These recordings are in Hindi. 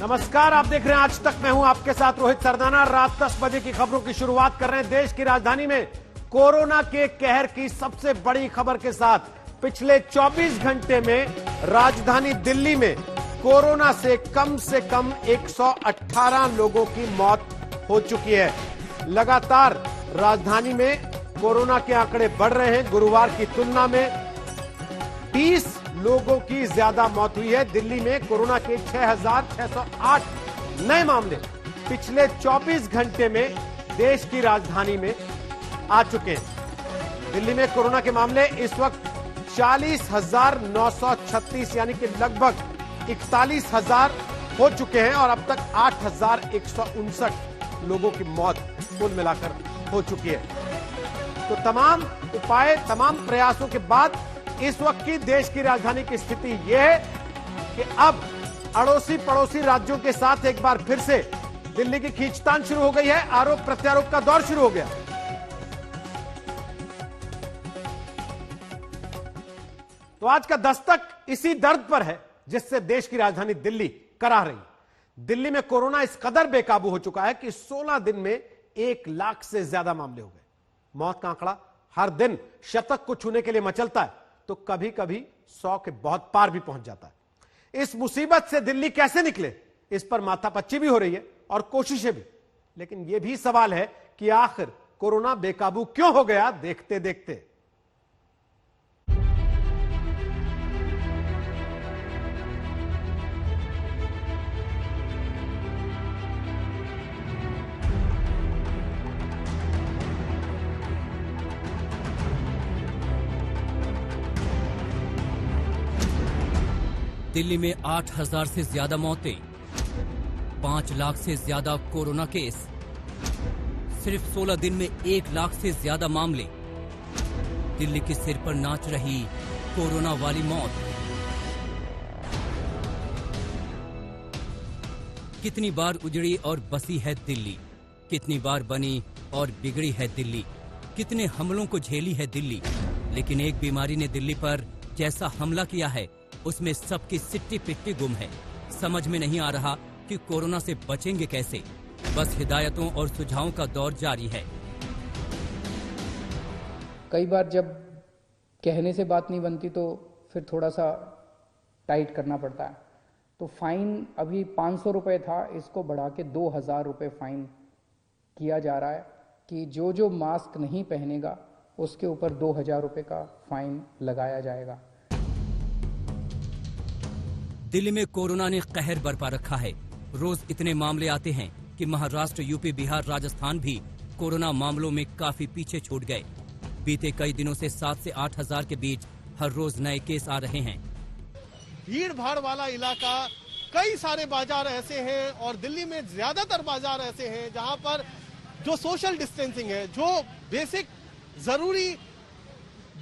नमस्कार, आप देख रहे हैं आज तक। मैं हूं आपके साथ रोहित सरदाना। रात 10 बजे की खबरों की शुरुआत कर रहे हैं देश की राजधानी में कोरोना के कहर की सबसे बड़ी खबर के साथ। पिछले 24 घंटे में राजधानी दिल्ली में कोरोना से कम 118 लोगों की मौत हो चुकी है। लगातार राजधानी में कोरोना के आंकड़े बढ़ रहे हैं। गुरुवार की तुलना में 20 लोगों की ज्यादा मौत हुई है। दिल्ली में कोरोना के 6,608 नए मामले पिछले 24 घंटे में देश की राजधानी में आ चुके हैं। दिल्ली में कोरोना के मामले इस वक्त 40,936 यानी कि लगभग 41,000 हो चुके हैं और अब तक 8,159 लोगों की मौत कुल मिलाकर हो चुकी है। तो तमाम उपाय, तमाम प्रयासों के बाद इस वक्त की देश की राजधानी की स्थिति यह है कि अब अड़ोसी पड़ोसी राज्यों के साथ एक बार फिर से दिल्ली की खींचतान शुरू हो गई है। आरोप प्रत्यारोप का दौर शुरू हो गया। तो आज का दस्तक इसी दर्द पर है जिससे देश की राजधानी दिल्ली कराह रही है। दिल्ली में कोरोना इस कदर बेकाबू हो चुका है कि 16 दिन में 1 लाख से ज्यादा मामले हो गए। मौत का आंकड़ा हर दिन शतक को छूने के लिए मचलता है तो कभी कभी 100 के बहुत पार भी पहुंच जाता है। इस मुसीबत से दिल्ली कैसे निकले, इस पर माथापच्ची भी हो रही है और कोशिशें भी। लेकिन यह भी सवाल है कि आखिर कोरोना बेकाबू क्यों हो गया देखते देखते। दिल्ली में 8,000 से ज्यादा मौतें, 5 लाख से ज्यादा कोरोना केस, सिर्फ 16 दिन में 1 लाख से ज्यादा मामले। दिल्ली के सिर पर नाच रही कोरोना वाली मौत। कितनी बार उजड़ी और बसी है दिल्ली, कितनी बार बनी और बिगड़ी है दिल्ली, कितने हमलों को झेली है दिल्ली। लेकिन एक बीमारी ने दिल्ली पर जैसा हमला किया है उसमें सबकी सिट्टी पिट्टी गुम है। समझ में नहीं आ रहा कि कोरोना से बचेंगे कैसे। बस हिदायतों और सुझावों का दौर जारी है। कई बार जब कहने से बात नहीं बनती तो फिर थोड़ा सा टाइट करना पड़ता है। तो फाइन अभी 500 रुपये था, इसको बढ़ा के 2,000 रुपये फाइन किया जा रहा है कि जो मास्क नहीं पहनेगा उसके ऊपर 2,000 रुपये का फाइन लगाया जाएगा। दिल्ली में कोरोना ने कहर बरपा रखा है। रोज इतने मामले आते हैं कि महाराष्ट्र, यूपी, बिहार, राजस्थान भी कोरोना मामलों में काफी पीछे छूट गए। बीते कई दिनों से 7 से 8,000 के बीच हर रोज नए केस आ रहे हैं। भीड़ भाड़ वाला इलाका, कई सारे बाजार ऐसे हैं और दिल्ली में ज्यादातर बाजार ऐसे हैं जहां पर जो सोशल डिस्टेंसिंग है, जो बेसिक जरूरी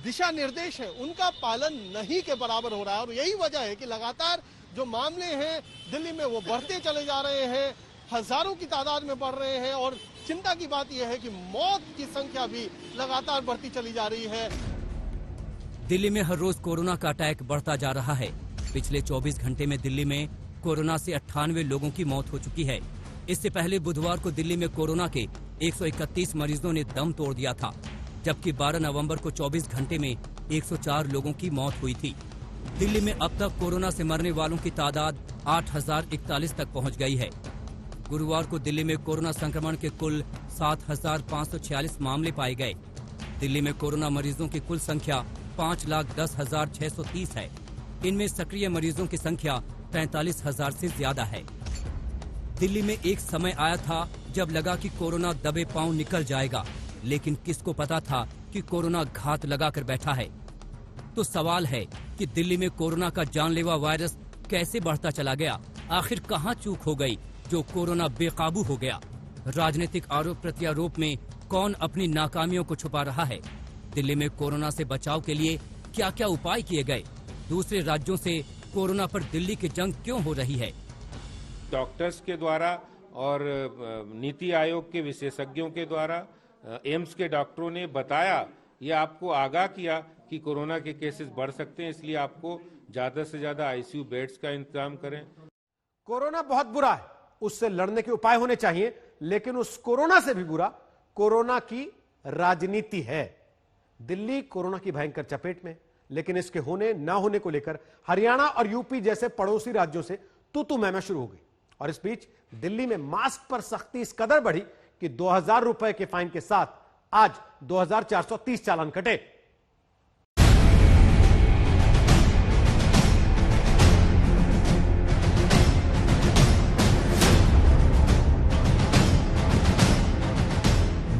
दिशा निर्देश है, उनका पालन नहीं के बराबर हो रहा है। और यही वजह है कि लगातार जो मामले हैं दिल्ली में वो बढ़ते चले जा रहे हैं, हजारों की तादाद में बढ़ रहे हैं। और चिंता की बात यह है कि मौत की संख्या भी लगातार बढ़ती चली जा रही है। दिल्ली में हर रोज कोरोना का अटैक बढ़ता जा रहा है। पिछले 24 घंटे में दिल्ली में कोरोना से 98 लोगों की मौत हो चुकी है। इससे पहले बुधवार को दिल्ली में कोरोना के 131 मरीजों ने दम तोड़ दिया था, जबकि 12 नवंबर को 24 घंटे में 104 लोगों की मौत हुई थी। दिल्ली में अब तक कोरोना से मरने वालों की तादाद 8,041 तक पहुंच गई है। गुरुवार को दिल्ली में कोरोना संक्रमण के कुल 7,546 मामले पाए गए। दिल्ली में कोरोना मरीजों की कुल संख्या 5,10,630 है। इनमें सक्रिय मरीजों की संख्या 43,000 से ज्यादा है। दिल्ली में एक समय आया था जब लगा कि कोरोना दबे पांव निकल जाएगा, लेकिन किसको पता था कि कोरोना घात लगाकर बैठा है। तो सवाल है कि दिल्ली में कोरोना का जानलेवा वायरस कैसे बढ़ता चला गया। आखिर कहां चूक हो गई जो कोरोना बेकाबू हो गया। राजनीतिक आरोप प्रत्यारोप में कौन अपनी नाकामियों को छुपा रहा है। दिल्ली में कोरोना से बचाव के लिए क्या क्या उपाय किए गए। दूसरे राज्यों से कोरोना पर दिल्ली की जंग क्यों हो रही है। डॉक्टर्स के द्वारा और नीति आयोग के विशेषज्ञों के द्वारा, एम्स के डॉक्टरों ने बताया या आपको आगाह किया कि कोरोना के केसेस बढ़ सकते हैं, इसलिए आपको ज्यादा से ज्यादा आईसीयू बेड्स का इंतजाम करें। कोरोना बहुत बुरा है, उससे लड़ने के उपाय होने चाहिए, लेकिन उस कोरोना से भी बुरा कोरोना की राजनीति है। दिल्ली कोरोना की भयंकर चपेट में, लेकिन इसके होने ना होने को लेकर हरियाणा और यूपी जैसे पड़ोसी राज्यों से तू मैं शुरू हो गई। और इस बीच दिल्ली में मास्क पर सख्ती इस कदर बढ़ी कि 2000 रुपए के फाइन के साथ आज 2430 चालान कटे।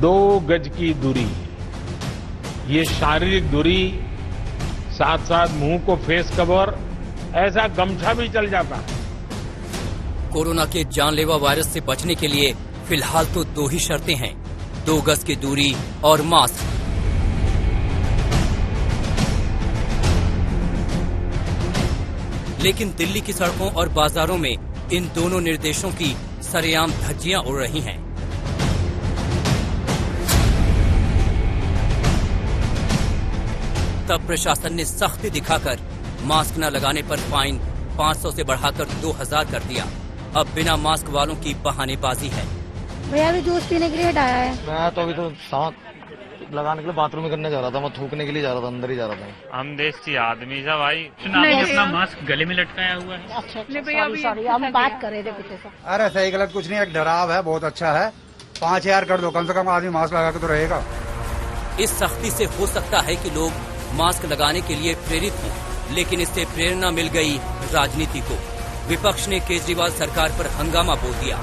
दो गज की दूरी, ये शारीरिक दूरी, साथ साथ मुंह को फेस कवर, ऐसा गमछा भी चल जाता है। कोरोना के जानलेवा वायरस से बचने के लिए फिलहाल तो दो ही शर्तें हैं, 2 गज की दूरी और मास्क। लेकिन दिल्ली की सड़कों और बाजारों में इन दोनों निर्देशों की सरेआम धज्जियां उड़ रही हैं। तब प्रशासन ने सख्ती दिखाकर मास्क न लगाने पर फाइन 500 से बढ़ाकर 2000 कर दिया। अब बिना मास्क वालों की बहानेबाजी है। भैया अभी जूस पीने के लिए हटाया है। मैं तो अभी तो सांस लगाने के लिए बाथरूम में करने जा रहा था, मैं थूकने के लिए जा रहा था, अंदर ही जा रहा था। हम देसी आदमी था भाई, अपना मास्क गले में लटकाया हुआ है। सॉरी हम बात कर रहे थे पीछे से। अरे सही गलत कुछ नहीं, एक डराव है, बहुत अच्छा है। 5000 कर दो, कम से कम आदमी मास्क लगा के तो रहेगा। इस सख्ती से हो सकता है कि लोग मास्क लगाने के लिए प्रेरित हों, लेकिन इससे प्रेरणा मिल गई राजनीति को। विपक्ष ने केजरीवाल सरकार पर हंगामा बोल दिया।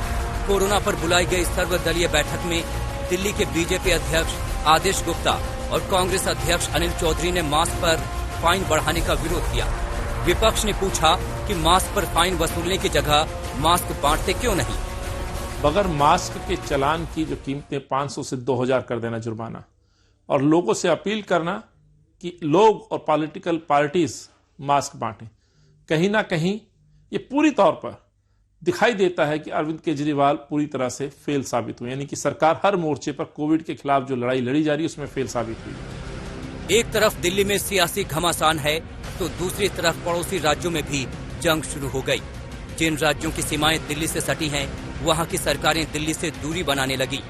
कोरोना पर बुलाई गई सर्वदलीय बैठक में दिल्ली के बीजेपी अध्यक्ष आदेश गुप्ता और कांग्रेस अध्यक्ष अनिल चौधरी ने मास्क पर फाइन बढ़ाने का विरोध किया। विपक्ष ने पूछा कि मास्क पर फाइन वसूलने की जगह मास्क बांटते क्यों नहीं। बगैर मास्क के चालान की जो कीमतें 500 से 2000 कर देना जुर्माना, और लोगों से अपील करना कि लोग और पॉलिटिकल पार्टीज मास्क बांटें। कहीं ना कहीं ये पूरी तौर पर दिखाई देता है कि अरविंद केजरीवाल पूरी तरह से फेल साबित हुए, यानी कि सरकार हर मोर्चे पर कोविड के खिलाफ जो लड़ाई लड़ी जा रही है उसमें फेल साबित हुई। एक तरफ दिल्ली में सियासी घमासान है तो दूसरी तरफ पड़ोसी राज्यों में भी जंग शुरू हो गई। जिन राज्यों की सीमाएं दिल्ली से सटी हैं, वहां की सरकारें दिल्ली से दूरी बनाने लगी।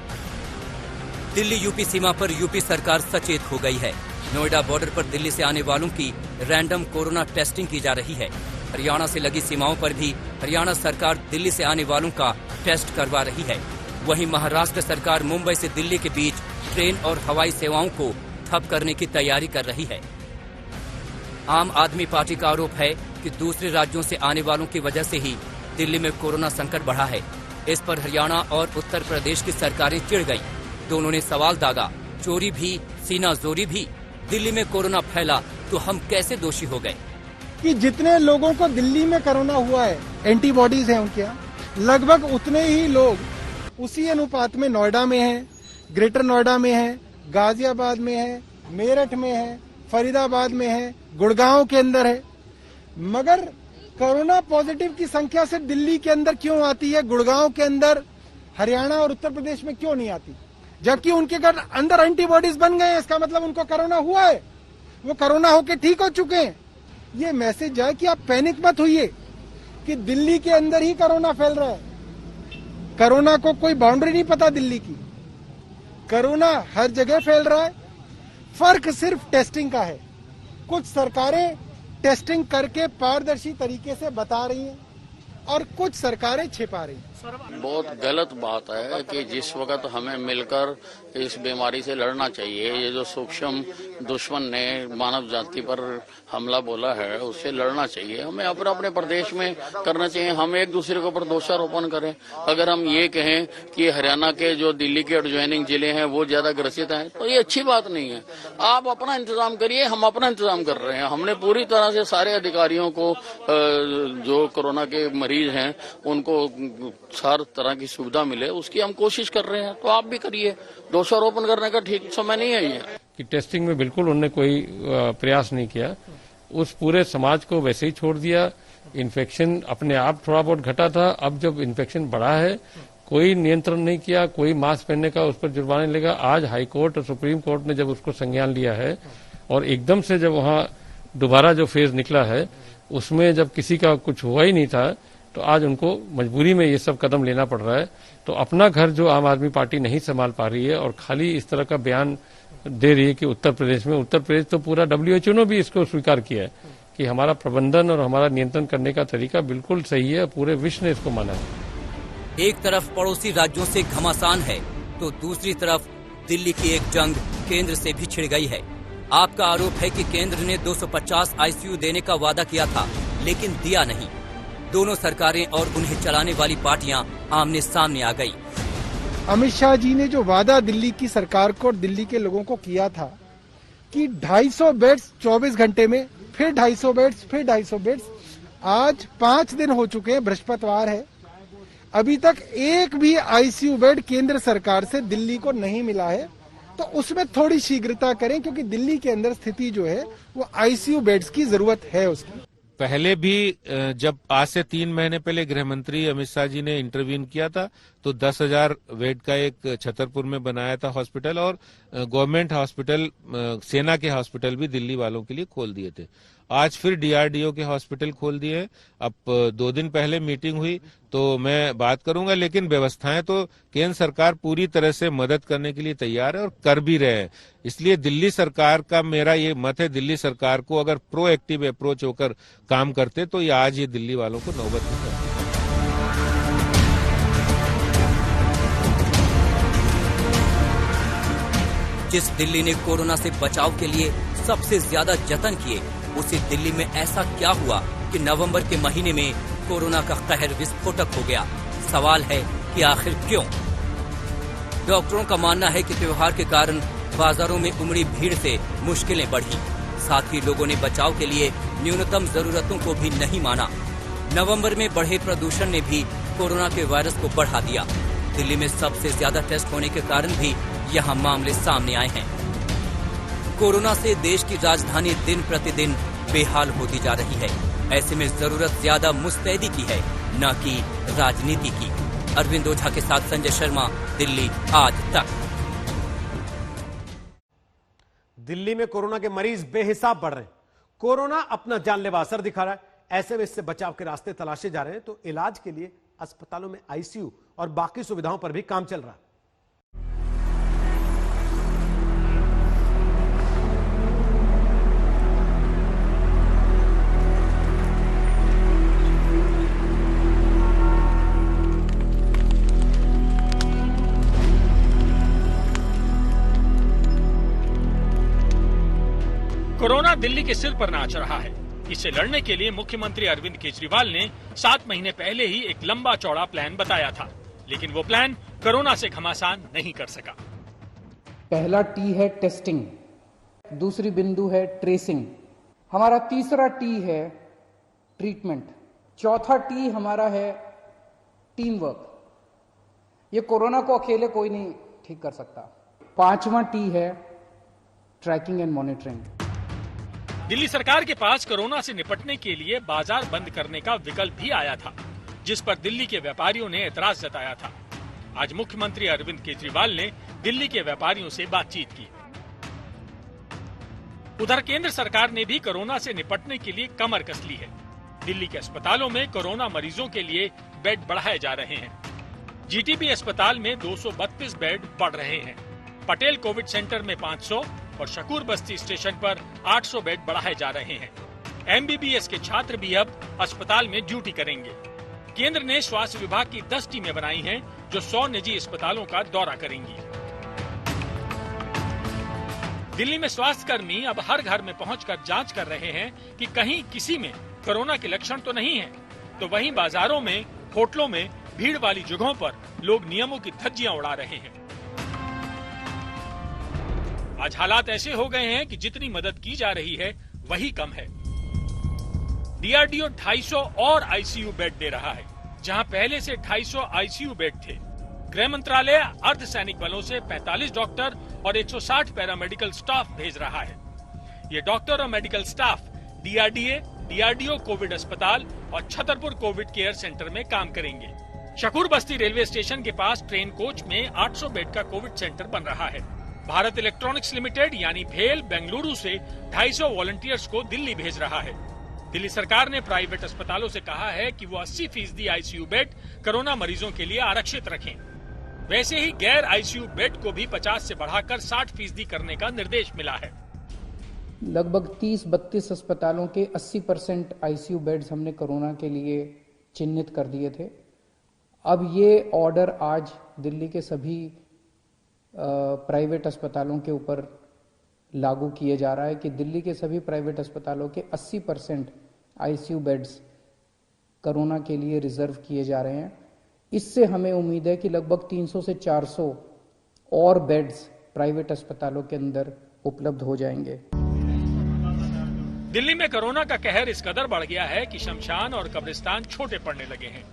दिल्ली यूपी सीमा पर यूपी सरकार सचेत हो गई है। नोएडा बॉर्डर पर दिल्ली से आने वालों की रैंडम कोरोना टेस्टिंग की जा रही है। हरियाणा से लगी सीमाओं पर भी हरियाणा सरकार दिल्ली से आने वालों का टेस्ट करवा रही है। वहीं महाराष्ट्र सरकार मुंबई से दिल्ली के बीच ट्रेन और हवाई सेवाओं को ठप करने की तैयारी कर रही है। आम आदमी पार्टी का आरोप है कि दूसरे राज्यों से आने वालों की वजह से ही दिल्ली में कोरोना संकट बढ़ा है। इस पर हरियाणा और उत्तर प्रदेश की सरकारें चिढ़ गई। दोनों ने सवाल दागा, चोरी भी सीना जोरी भी। दिल्ली में कोरोना फैला तो हम कैसे दोषी हो गए? कि जितने लोगों को दिल्ली में कोरोना हुआ है, एंटीबॉडीज हैं उनके यहाँ, लगभग उतने ही लोग उसी अनुपात में नोएडा में हैं, ग्रेटर नोएडा में हैं, गाजियाबाद में हैं, मेरठ में हैं, फरीदाबाद में हैं, गुड़गांव के अंदर है। मगर कोरोना पॉजिटिव की संख्या सिर्फ दिल्ली के अंदर क्यों आती है, गुड़गांव के अंदर, हरियाणा और उत्तर प्रदेश में क्यों नहीं आती? जबकि उनके अंदर एंटीबॉडीज बन गए हैं, इसका मतलब उनको कोरोना हुआ है, वो कोरोना होके ठीक हो चुके हैं। ये मैसेज है कि आप पैनिक मत होइए कि दिल्ली के अंदर ही कोरोना फैल रहा है। कोरोना को कोई बाउंड्री नहीं पता दिल्ली की, कोरोना हर जगह फैल रहा है। फर्क सिर्फ टेस्टिंग का है। कुछ सरकारें टेस्टिंग करके पारदर्शी तरीके से बता रही हैं और कुछ सरकारें छिपा रही हैं। बहुत गलत बात है कि जिस वक्त हमें मिलकर इस बीमारी से लड़ना चाहिए, ये जो सूक्ष्म दुश्मन ने मानव जाति पर हमला बोला है उससे लड़ना चाहिए। हमें अपने अपने प्रदेश में करना चाहिए। हम एक दूसरे के ऊपर दोषारोपण करें। अगर हम ये कहें कि हरियाणा के जो दिल्ली के एडजॉइनिंग जिले हैं वो ज्यादा ग्रसित हैं, तो ये अच्छी बात नहीं है। आप अपना इंतजाम करिए, हम अपना इंतजाम कर रहे हैं। हमने पूरी तरह से सारे अधिकारियों को जो कोरोना के मरीज हैं उनको हर तरह की सुविधा मिले उसकी हम कोशिश कर रहे हैं। तो आप भी करिए। दोषारोपण करने का ठीक समय नहीं है ये। कि टेस्टिंग में बिल्कुल उन्होंने कोई प्रयास नहीं किया, उस पूरे समाज को वैसे ही छोड़ दिया। इन्फेक्शन अपने आप थोड़ा बहुत घटा था, अब जब इन्फेक्शन बढ़ा है कोई नियंत्रण नहीं किया, कोई मास्क पहनने का उस पर जुर्माना लगा। आज हाई कोर्ट और सुप्रीम कोर्ट ने जब उसको संज्ञान लिया है और एकदम से जब वहां दोबारा जो फेज निकला है उसमें जब किसी का कुछ हुआ ही नहीं था, तो तो आज उनको मजबूरी में ये सब कदम लेना पड़ रहा है। तो अपना घर जो आम आदमी पार्टी नहीं संभाल पा रही है और खाली इस तरह का बयान दे रही है कि उत्तर प्रदेश तो पूरा WHO ने भी इसको स्वीकार किया है कि हमारा प्रबंधन और हमारा नियंत्रण करने का तरीका बिल्कुल सही है, पूरे विश्व ने इसको माना है। एक तरफ पड़ोसी राज्यों से घमासान है तो दूसरी तरफ दिल्ली की एक जंग केंद्र से भी छिड़ गई है। आपका आरोप है कि केंद्र ने 250 ICU देने का वादा किया था लेकिन दिया नहीं। दोनों सरकारें और उन्हें चलाने वाली पार्टियां आमने सामने आ गई। अमित शाह जी ने जो वादा दिल्ली की सरकार को और दिल्ली के लोगों को किया था कि 250 बेड्स 24 घंटे में, फिर 250 बेड्स, फिर 250 बेड्स, आज 5 दिन हो चुके हैं, बृहस्पतिवार है, अभी तक एक भी ICU बेड केंद्र सरकार से दिल्ली को नहीं मिला है। तो उसमें थोड़ी शीघ्रता करें क्योंकि दिल्ली के अंदर स्थिति जो है वो ICU बेड्स की जरूरत है उसकी। पहले भी जब आज से 3 महीने पहले गृह मंत्री अमित शाह जी ने इंटरवीन किया था तो 10,000 बेड का एक छतरपुर में बनाया था हॉस्पिटल और गवर्नमेंट हॉस्पिटल, सेना के हॉस्पिटल भी दिल्ली वालों के लिए खोल दिए थे। आज फिर DRDO के हॉस्पिटल खोल दिए। अब 2 दिन पहले मीटिंग हुई तो मैं बात करूंगा, लेकिन व्यवस्थाएं तो केंद्र सरकार पूरी तरह से मदद करने के लिए तैयार है और कर भी रहे हैं। इसलिए दिल्ली सरकार का मेरा ये मत है, दिल्ली सरकार को अगर प्रोएक्टिव अप्रोच होकर काम करते तो ये आज ये दिल्ली वालों को नौबत नहीं करती। जिस दिल्ली ने कोरोना से बचाव के लिए सबसे ज्यादा जतन किए, उसी दिल्ली में ऐसा क्या हुआ कि नवंबर के महीने में कोरोना का कहर विस्फोटक हो गया। सवाल है कि आखिर क्यों? डॉक्टरों का मानना है कि त्योहार के कारण बाजारों में उमड़ी भीड़ से मुश्किलें बढ़ी। साथ ही लोगों ने बचाव के लिए न्यूनतम जरूरतों को भी नहीं माना। नवंबर में बढ़े प्रदूषण ने भी कोरोना के वायरस को बढ़ा दिया। दिल्ली में सबसे ज्यादा टेस्ट होने के कारण भी यहाँ मामले सामने आए हैं। कोरोना से देश की राजधानी दिन प्रतिदिन बेहाल होती जा रही है। ऐसे में जरूरत ज्यादा मुस्तैदी की है, न कि राजनीति की। अरविंद ओझा के साथ संजय शर्मा, दिल्ली आज तक। दिल्ली में कोरोना के मरीज बेहिसाब बढ़ रहे हैं। कोरोना अपना जानलेवा असर दिखा रहा है। ऐसे में इससे बचाव के रास्ते तलाशे जा रहे हैं तो इलाज के लिए अस्पतालों में ICU और बाकी सुविधाओं पर भी काम चल रहा है। कोरोना दिल्ली के सिर पर नाच रहा है। इससे लड़ने के लिए मुख्यमंत्री अरविंद केजरीवाल ने 7 महीने पहले ही एक लंबा चौड़ा प्लान बताया था, लेकिन वो प्लान कोरोना से घमासान नहीं कर सका। पहला T है टेस्टिंग, दूसरी बिंदु है ट्रेसिंग, हमारा तीसरा T है ट्रीटमेंट, चौथा T हमारा है टीम वर्क। ये कोरोना को अकेले कोई नहीं ठीक कर सकता। 5वां T है ट्रैकिंग एंड मॉनिटरिंग। दिल्ली सरकार के पास कोरोना से निपटने के लिए बाजार बंद करने का विकल्प भी आया था, जिस पर दिल्ली के व्यापारियों ने एतराज जताया था। आज मुख्यमंत्री अरविंद केजरीवाल ने दिल्ली के व्यापारियों से बातचीत की। उधर केंद्र सरकार ने भी कोरोना से निपटने के लिए कमर कस ली है। दिल्ली के अस्पतालों में कोरोना मरीजों के लिए बेड बढ़ाए जा रहे हैं। GTB अस्पताल में 232 बेड बढ़ रहे हैं। पटेल कोविड सेंटर में 500 और शकूर बस्ती स्टेशन पर 800 बेड बढ़ाए जा रहे हैं। MBBS के छात्र भी अब अस्पताल में ड्यूटी करेंगे। केंद्र ने स्वास्थ्य विभाग की 10 टीमें बनाई हैं, जो 100 निजी अस्पतालों का दौरा करेंगी। दिल्ली में स्वास्थ्य कर्मी अब हर घर में पहुंचकर जांच कर रहे हैं कि कहीं किसी में कोरोना के लक्षण तो नहीं है। तो वहीं बाजारों में, होटलों में, भीड़ वाली जगहों पर लोग नियमों की धज्जियां उड़ा रहे हैं। आज हालात ऐसे हो गए हैं कि जितनी मदद की जा रही है वही कम है। DRDO 250 और ICU बेड दे रहा है, जहां पहले से 250 ICU बेड थे। गृह मंत्रालय अर्धसैनिक बलों से 45 डॉक्टर और 160 पैरामेडिकल स्टाफ भेज रहा है। ये डॉक्टर और मेडिकल स्टाफ DRDO कोविड अस्पताल और छतरपुर कोविड केयर सेंटर में काम करेंगे। शकूर बस्ती रेलवे स्टेशन के पास ट्रेन कोच में 800 बेड का कोविड सेंटर बन रहा है। भारत इलेक्ट्रॉनिक्स लिमिटेड यानी भेल बेंगलुरु से 250 वॉलंटियर्स को दिल्ली भेज रहा है। दिल्ली सरकार ने प्राइवेट अस्पतालों से कहा है कि वो 80% आईसीयू बेड कोरोना मरीजों के लिए आरक्षित रखें। वैसे ही गैर आईसीयू बेड को भी 50 से बढ़ाकर 60% करने का निर्देश मिला है। लगभग 30-32 अस्पतालों के 80% आईसीयू बेड्स हमने कोरोना के लिए चिन्हित कर दिए थे। अब ये ऑर्डर आज दिल्ली के सभी प्राइवेट अस्पतालों के ऊपर लागू किए जा रहा है कि दिल्ली के सभी प्राइवेट अस्पतालों के 80% आईसीयू बेड्स कोरोना के लिए रिजर्व किए जा रहे हैं। इससे हमें उम्मीद है कि लगभग 300 से 400 और बेड्स प्राइवेट अस्पतालों के अंदर उपलब्ध हो जाएंगे। दिल्ली में कोरोना का कहर इस कदर बढ़ गया है कि शमशान और कब्रिस्तान छोटे पड़ने लगे हैं।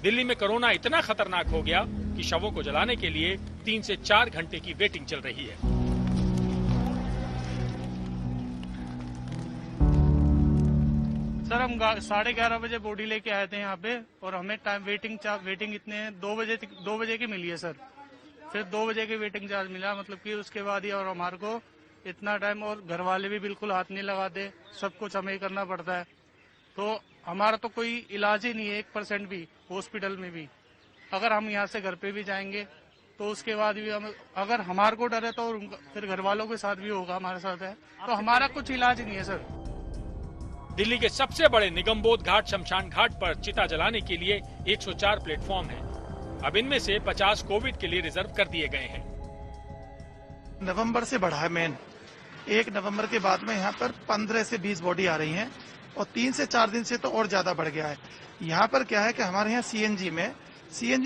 दिल्ली में कोरोना इतना खतरनाक हो गया कि शवों को जलाने के लिए 3 से 4 घंटे की वेटिंग चल रही है। सर, हम 11:30 बजे बॉडी लेके आए थे यहाँ पे और हमें टाइम वेटिंग इतने 2 बजे की मिली है सर। फिर 2 बजे की वेटिंग चार्ज मिला, मतलब कि उसके बाद ही और हमारे को इतना टाइम, और घर वाले भी बिल्कुल हाथ नहीं लगाते, सब कुछ हमें ही करना पड़ता है। तो हमारा तो कोई इलाज ही नहीं है 1% भी हॉस्पिटल में भी। अगर हम यहाँ से घर पे भी जाएंगे तो उसके बाद भी हम, अगर हमारे को डर है तो फिर घर वालों के साथ भी होगा, हमारे साथ है, तो हमारा कुछ इलाज नहीं है सर। दिल्ली के सबसे बड़े निगमबोध घाट शमशान घाट पर चिता जलाने के लिए 104 प्लेटफॉर्म हैं। अब इनमें से 50 कोविड के लिए रिजर्व कर दिए गए हैं। नवंबर से बढ़ा है मेन। 1 नवंबर के बाद में यहाँ पर 15 से 20 बॉडी आ रही हैं और 3 से 4 दिन से तो और ज्यादा बढ़ गया है। यहाँ पर क्या है कि हमारे यहाँ सीएनजी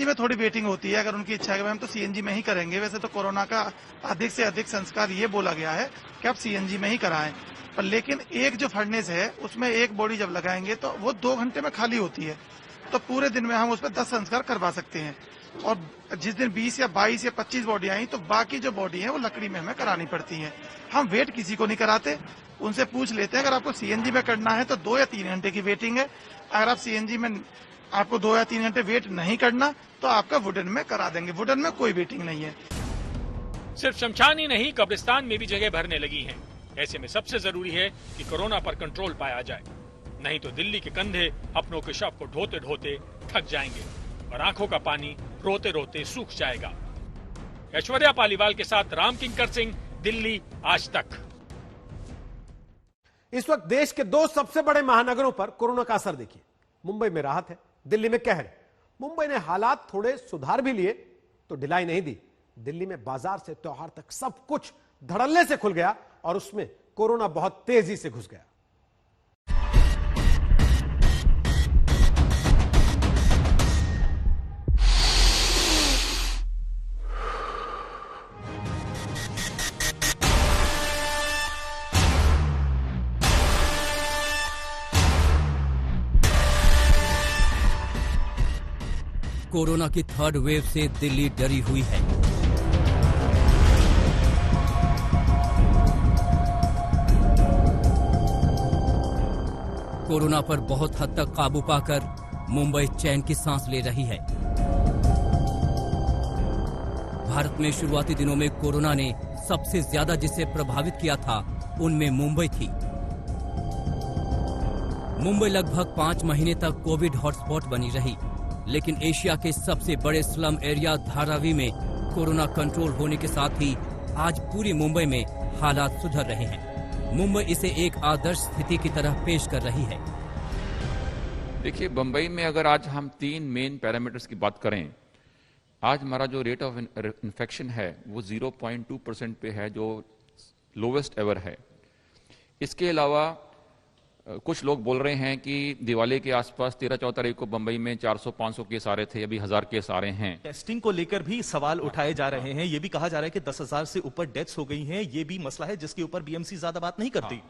में थोड़ी वेटिंग होती है। अगर उनकी इच्छा है हम तो सीएनजी में ही करेंगे। वैसे तो कोरोना का अधिक से अधिक संस्कार ये बोला गया है कि आप सीएनजी में ही कराएं, पर लेकिन एक जो फर्नेस है उसमें एक बॉडी जब लगाएंगे तो वो 2 घंटे में खाली होती है, तो पूरे दिन में हम उस पर 10 संस्कार करवा सकते हैं। और जिस दिन 20 या 22 या 25 बॉडी आई तो बाकी जो बॉडी है वो लकड़ी में हमें करानी पड़ती है। हम वेट किसी को नहीं कराते, उनसे पूछ लेते हैं अगर आपको सीएनजी में करना है तो 2 या 3 घंटे की वेटिंग है। अगर आप सीएनजी में आपको 2 या 3 घंटे वेट नहीं करना तो आपका वुडन में करा देंगे। वुडन में कोई वेटिंग नहीं है। सिर्फ शमशान ही नहीं, कब्रिस्तान में भी जगह भरने लगी है। ऐसे में सबसे जरूरी है कि कोरोना पर कंट्रोल पाया जाए, नहीं तो दिल्ली के कंधे अपनों के शव को ढोते ढोते थक जाएंगे और आंखों का पानी रोते रोते सूख जाएगा। ऐश्वर्या पालीवाल के साथ राम किंकर सिंह, दिल्ली आज तक। इस वक्त देश के 2 सबसे बड़े महानगरों पर कोरोना का असर देखिए। मुंबई में राहत है, दिल्ली में कहर है। मुंबई ने हालात थोड़े सुधार भी लिए तो ढिलाई नहीं दी। दिल्ली में बाजार से त्योहार तक सब कुछ धड़ल्ले से खुल गया और उसमें कोरोना बहुत तेजी से घुस गया। कोरोना की 3rd वेव से दिल्ली डरी हुई है। कोरोना पर बहुत हद तक काबू पाकर मुंबई चैन की सांस ले रही है। भारत में शुरुआती दिनों में कोरोना ने सबसे ज्यादा जिसे प्रभावित किया था उनमें मुंबई थी। मुंबई लगभग 5 महीने तक कोविड हॉटस्पॉट बनी रही, लेकिन एशिया के सबसे बड़े स्लम एरिया धारावी में कोरोना कंट्रोल होने के साथ ही आज पूरी मुंबई में हालात सुधर रहे हैं। मुंबई इसे एक आदर्श स्थिति की तरह पेश कर रही है। देखिए, बंबई में अगर आज हम 3 मेन पैरामीटर्स की बात करें, आज हमारा जो रेट ऑफ इन्फेक्शन है वो 0.2% पे है, जो लोवेस्ट एवर है। इसके अलावा कुछ लोग बोल रहे हैं कि दिवाली के आसपास 13-14 तारीख को बंबई में 400-500 केस आ रहे थे, अभी 1000 केस आ रहे हैं। टेस्टिंग को लेकर भी सवाल उठाए जा रहे हैं। ये भी कहा जा रहा है कि 10,000 से ऊपर डेथ्स हो गई हैं। ये भी मसला है जिसके ऊपर बीएमसी ज्यादा बात नहीं करती।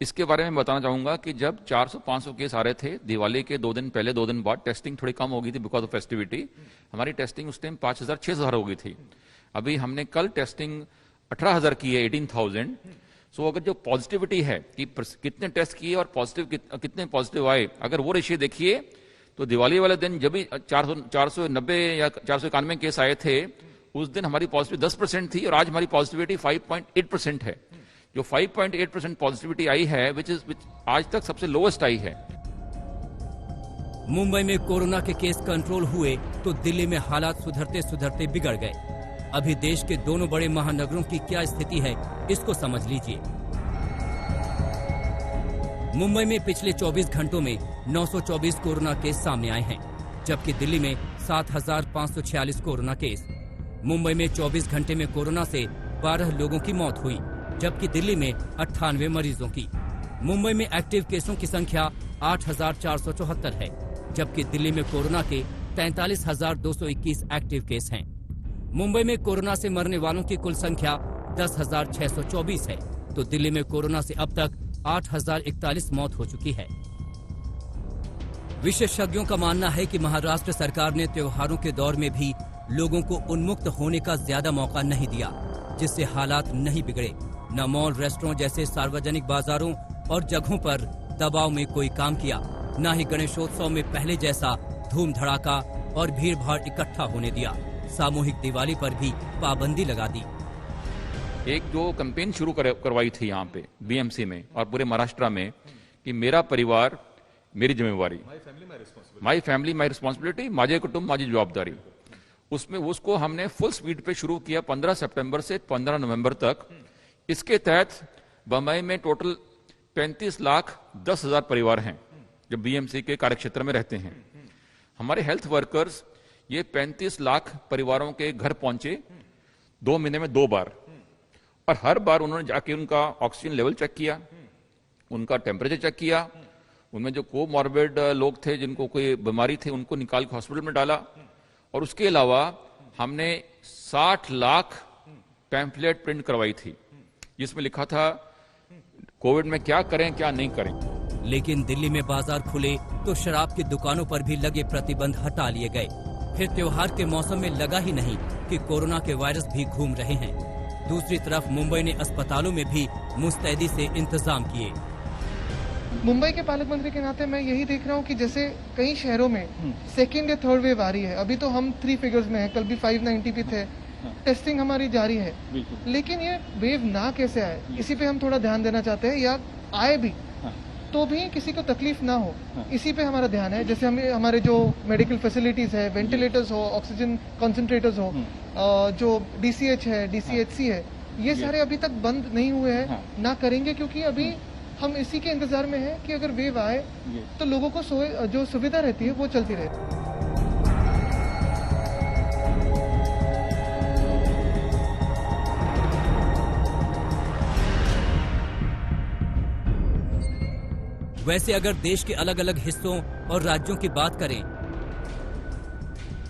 इसके बारे में बताना चाहूंगा कि जब 400-500 केस आ रहे थे, दिवाली के 2 दिन पहले 2 दिन बाद टेस्टिंग थोड़ी कम हो गई थी बिकॉज ऑफ फेस्टिविटी। हमारी टेस्टिंग उस टाइम 5,000-6,000 हो गई थी। अभी हमने कल टेस्टिंग 18,000 की है, 18,000। अगर जो पॉजिटिविटी है कि कितने टेस्ट किए और कितने पॉजिटिव आए, अगर वो रेशियो देखिए तो दिवाली वाले दिन जब भी 490 या 491 केस आए थे, उस दिन हमारी पॉजिटिव 10% थी और आज हमारी पॉजिटिविटी 5.8% है। जो 5.8% पॉजिटिविटी आई है, विच आज तक सबसे लोएस्ट आई है। मुंबई में कोरोना के केस कंट्रोल हुए तो दिल्ली में हालात सुधरते सुधरते बिगड़ गए। अभी देश के दोनों बड़े महानगरों की क्या स्थिति है, इसको समझ लीजिए। मुंबई में पिछले 24 घंटों में 924 कोरोना केस सामने आए हैं, जबकि दिल्ली में 7,546 कोरोना केस। मुंबई में 24 घंटे में कोरोना से 12 लोगों की मौत हुई, जबकि दिल्ली में 98 मरीजों की। मुंबई में एक्टिव केसों की संख्या 8,474 है, जबकि दिल्ली में कोरोना के 43,221 एक्टिव केस हैं। मुंबई में कोरोना से मरने वालों की कुल संख्या 10,624 है, तो दिल्ली में कोरोना से अब तक 8,041 मौत हो चुकी है। विशेषज्ञों का मानना है कि महाराष्ट्र सरकार ने त्योहारों के दौर में भी लोगों को उन्मुक्त होने का ज्यादा मौका नहीं दिया, जिससे हालात नहीं बिगड़े। न मॉल, रेस्टोरेंट जैसे सार्वजनिक बाजारों और जगहों पर दबाव में कोई काम किया, न ही गणेशोत्सव में पहले जैसा धूम धड़ाका और भीड़ भाड़ इकट्ठा होने दिया। सामूहिक दिवाली पर भी पाबंदी लगा दी। एक जो कैंपेन शुरू करवाई थी यहाँ पे बीएमसी में और पूरे महाराष्ट्र में कि मेरा परिवार मेरी जिम्मेवारी, माई फैमिली माई रिस्पॉन्सिबिलिटी, माझे कुटुंब माझी जवाबदारी, उसमें उसको हमने फुल स्पीड पे शुरू किया 15 सितंबर से 15 नवंबर तक। इसके तहत बम्बई में टोटल 35,10,000 परिवार हैं जो बीएमसी के कार्यक्षेत्र में रहते हैं। हमारे हेल्थ वर्कर्स ये 35 लाख परिवारों के घर पहुंचे 2 महीने में 2 बार, और हर बार उन्होंने जाके उनका ऑक्सीजन लेवल चेक किया, उनका टेम्परेचर चेक किया, उनमें जो कोमॉर्बिड लोग थे जिनको कोई बीमारी थी उनको निकाल के हॉस्पिटल में डाला। और उसके अलावा हमने 60 लाख पैम्फलेट प्रिंट करवाई थी जिसमें लिखा था कोविड में क्या करें क्या नहीं करें। लेकिन दिल्ली में बाजार खुले तो शराब की दुकानों पर भी लगे प्रतिबंध हटा लिए गए। फिर त्योहार के मौसम में लगा ही नहीं कि कोरोना के वायरस भी घूम रहे हैं। दूसरी तरफ मुंबई ने अस्पतालों में भी मुस्तैदी से इंतजाम किए। मुंबई के पालक मंत्री के नाते मैं यही देख रहा हूँ कि जैसे कई शहरों में सेकेंड या थर्ड वेव आ रही है। अभी तो हम 3 फिगर्स में है, कल भी 590 पे थे। टेस्टिंग हमारी जारी है, लेकिन ये वेव ना कैसे आए इसी पे हम थोड़ा ध्यान देना चाहते हैं, या आए भी तो भी किसी को तकलीफ ना हो, इसी पे हमारा ध्यान है। जैसे हमारे जो मेडिकल फैसिलिटीज है, वेंटिलेटर्स हो, ऑक्सीजन कॉन्सेंट्रेटर्स हो, जो DCH है, DCHC है, ये सारे अभी तक बंद नहीं हुए हैं, ना करेंगे, क्योंकि अभी हम इसी के इंतजार में हैं कि अगर वेव आए तो लोगों को जो सुविधा रहती है वो चलती रहती है। वैसे अगर देश के अलग अलग हिस्सों और राज्यों की बात करें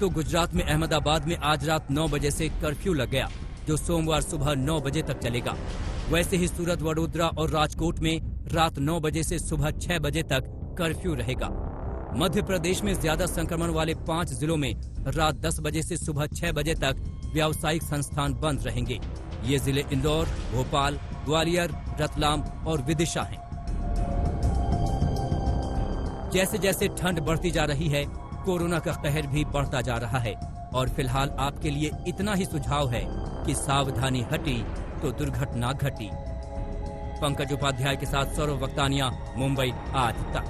तो गुजरात में अहमदाबाद में आज रात 9 बजे से कर्फ्यू लग गया, जो सोमवार सुबह 9 बजे तक चलेगा। वैसे ही सूरत, वडोदरा और राजकोट में रात 9 बजे से सुबह 6 बजे तक कर्फ्यू रहेगा। मध्य प्रदेश में ज्यादा संक्रमण वाले 5 जिलों में रात 10 बजे से सुबह 6 बजे तक व्यावसायिक संस्थान बंद रहेंगे। ये जिले इंदौर, भोपाल, ग्वालियर, रतलाम और विदिशा हैं। जैसे जैसे ठंड बढ़ती जा रही है, कोरोना का कहर भी बढ़ता जा रहा है, और फिलहाल आपके लिए इतना ही सुझाव है कि सावधानी हटी तो दुर्घटना घटी। पंकज उपाध्याय के साथ सौरव वक्तानिया, मुंबई आज तक।